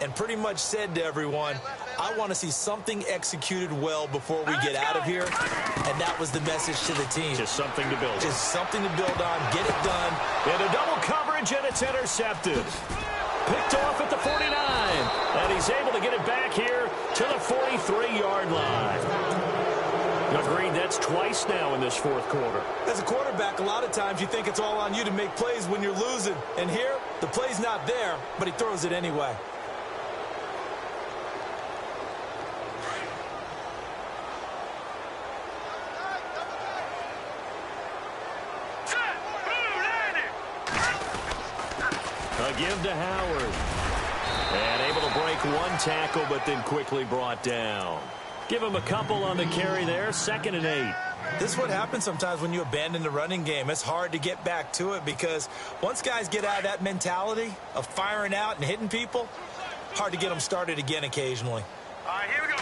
and pretty much said to everyone, I want to see something executed well before we get out of here. And that was the message to the team. Just something to build on. Just something to build on. Get it done. In a double coverage, and it's intercepted. Picked off at the 49. And he's able to get it back here to the 43-yard line. Agreed, that's twice now in this fourth quarter. As a quarterback, a lot of times you think it's all on you to make plays when you're losing. And here, the play's not there, but he throws it anyway. A give to Howard. And able to break one tackle, but then quickly brought down. Give him a couple on the carry there. 2nd and 8. This is what happens sometimes when you abandon the running game. It's hard to get back to it because once guys get out of that mentality of firing out and hitting people, hard to get them started again occasionally. All right, here we go.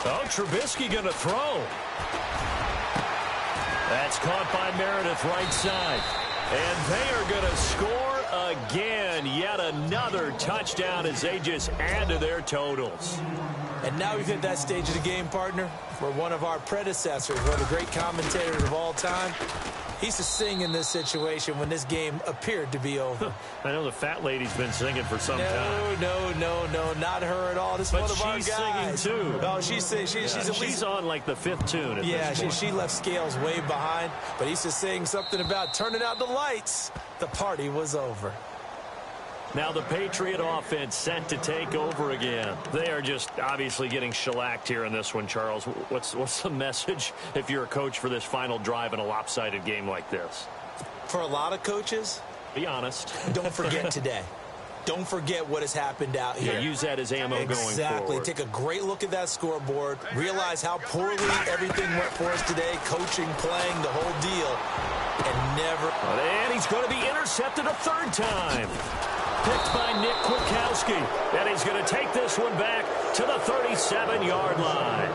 Oh, Trubisky going to throw. That's caught by Meredith right side. And they are going to score again. Yet another touchdown as they just add to their totals. And now we've hit that stage of the game, partner, where one of our predecessors, one of the great commentators of all time, he used to sing in this situation when this game appeared to be over. I know the fat lady's been singing for some time. No, not her at all. This is one of our guys. She's singing too. Oh, she's singing. She's on like the 5th tune at this point. She left Scales way behind, but he used to sing something about turning out the lights. The party was over. Now the Patriot offense set to take over again. They are just obviously getting shellacked here in this one, Charles. What's the message if you're a coach for this final drive in a lopsided game like this? For a lot of coaches, be honest. don't forget today. don't forget what has happened out here. Yeah, use that as ammo going forward. Exactly. Take a great look at that scoreboard. Realize how poorly everything went for us today. Coaching, playing, the whole deal. And never... And he's going to be intercepted a third time. Picked by Nick Kwiatkowski. And he's going to take this one back to the 37-yard line.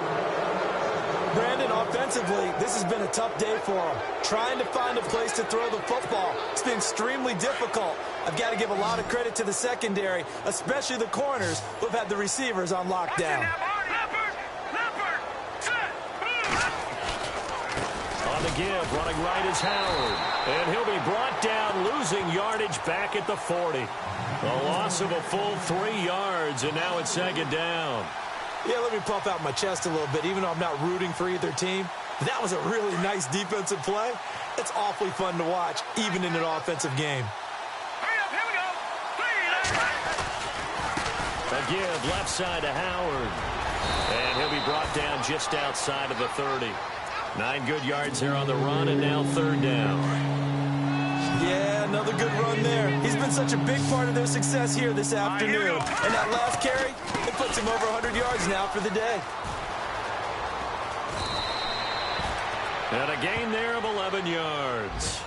Brandon, offensively, this has been a tough day for him. Trying to find a place to throw the football. It's been extremely difficult. I've got to give a lot of credit to the secondary, especially the corners who have had the receivers on lockdown. On the give, running right is Howard. And he'll be brought down, losing yardage back at the 40. A loss of a full 3 yards, and now it's second down. Yeah, let me puff out my chest a little bit, even though I'm not rooting for either team. That was a really nice defensive play. It's awfully fun to watch, even in an offensive game. Hurry up, here we go. A give, left side to Howard. And he'll be brought down just outside of the 30. 9 good yards here on the run, and now third down. Yeah, another good run there. He's been such a big part of their success here this afternoon. And that last carry, it puts him over 100 yards now for the day. And a gain there of 11 yards.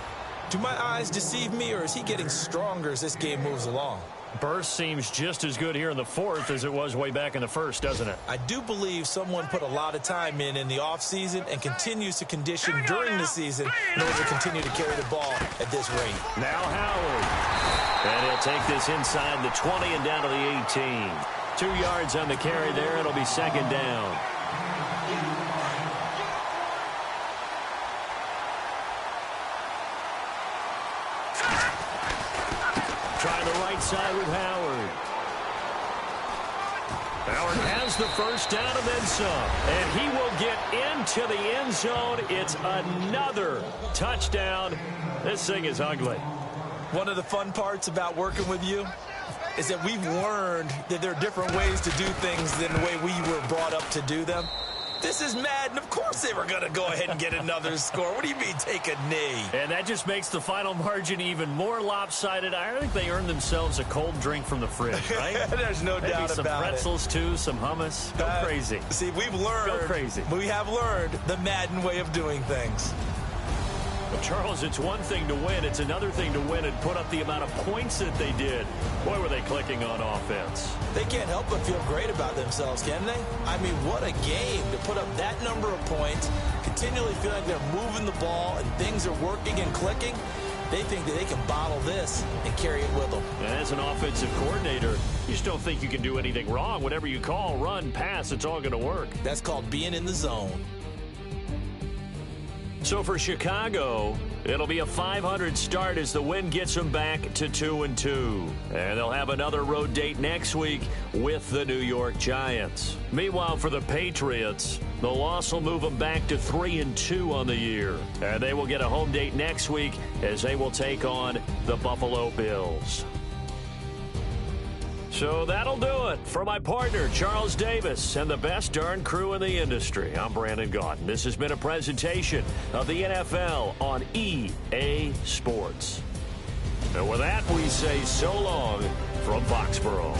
Do my eyes deceive me, or is he getting stronger as this game moves along? Burst seems just as good here in the fourth as it was way back in the first, doesn't it? I do believe someone put a lot of time in the offseason and continues to condition during the season in order to continue to carry the ball at this rate. Now Howard. And he'll take this inside the 20 and down to the 18. 2 yards on the carry there. It'll be second down. Try the right side with Howard. Howard has the first down and then some. And he will get into the end zone. It's another touchdown. This thing is ugly. One of the fun parts about working with you is that we've learned that there are different ways to do things than the way we were brought up to do them. This is Madden. Of course they were going to go ahead and get another score. What do you mean take a knee? And that just makes the final margin even more lopsided. I think they earned themselves a cold drink from the fridge, right? There's no Maybe doubt some about pretzels, it. too, some hummus. Go crazy. See, we've learned. Go crazy. We have learned the Madden way of doing things. But Charles, it's one thing to win. It's another thing to win and put up the amount of points that they did. Boy, were they clicking on offense. They can't help but feel great about themselves, can they? I mean, what a game to put up that number of points, continually feel like they're moving the ball and things are working and clicking. They think that they can bottle this and carry it with them. And as an offensive coordinator, you just don't think you can do anything wrong. Whatever you call, run, pass, it's all going to work. That's called being in the zone. So for Chicago, it'll be a 500 start as the win gets them back to 2-2. And they'll have another road date next week with the New York Giants. Meanwhile, for the Patriots, the loss will move them back to 3-2 on the year. And they will get a home date next week as they will take on the Buffalo Bills. So that'll do it for my partner, Charles Davis, and the best darn crew in the industry. I'm Brandon Gaudin. This has been a presentation of the NFL on EA Sports. And with that, we say so long from Foxborough.